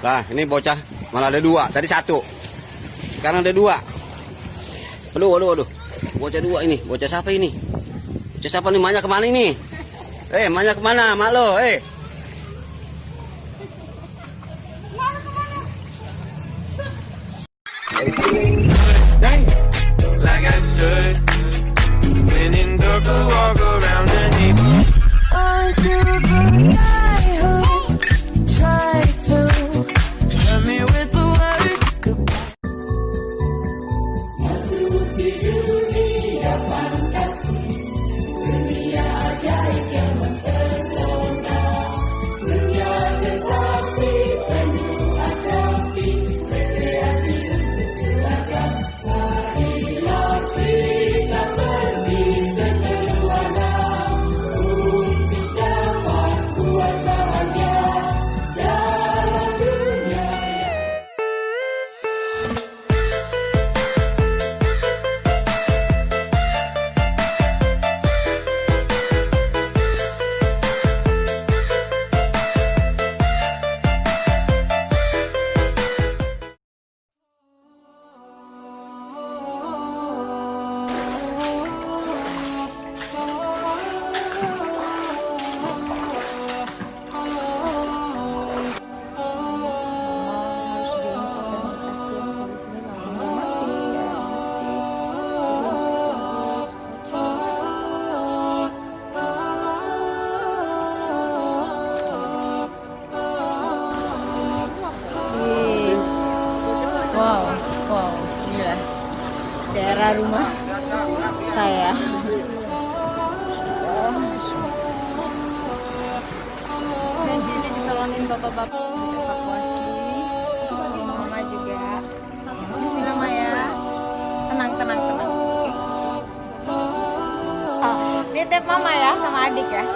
Lah, ini bocah malah ada dua. Tadi satu. Sekarang ada dua. Aduh. Bocah dua ini. Bocah siapa ini? Bocah siapa nih? Manya kemana ini? Manya kemana? Mak lo, Like I should. When in dark, I walk around the neighborhood. Aren't you the guy who tried to love me with the word goodbye? Masuk di dunia fantasi, dunia ajaib yang mempesona, dunia sensasi penuh atraksi, rekreasi untuk keluarga. Marilah kita pergi sekeluarga untuk dapat puas bahagia dalam dunia. Wow, gila. Daerah rumah saya. Dan jadi ditolongin bapak-bapak evakuasi. Mama juga. Bismillah Maya. Tenang. Oh, nitip mama ya sama adik ya.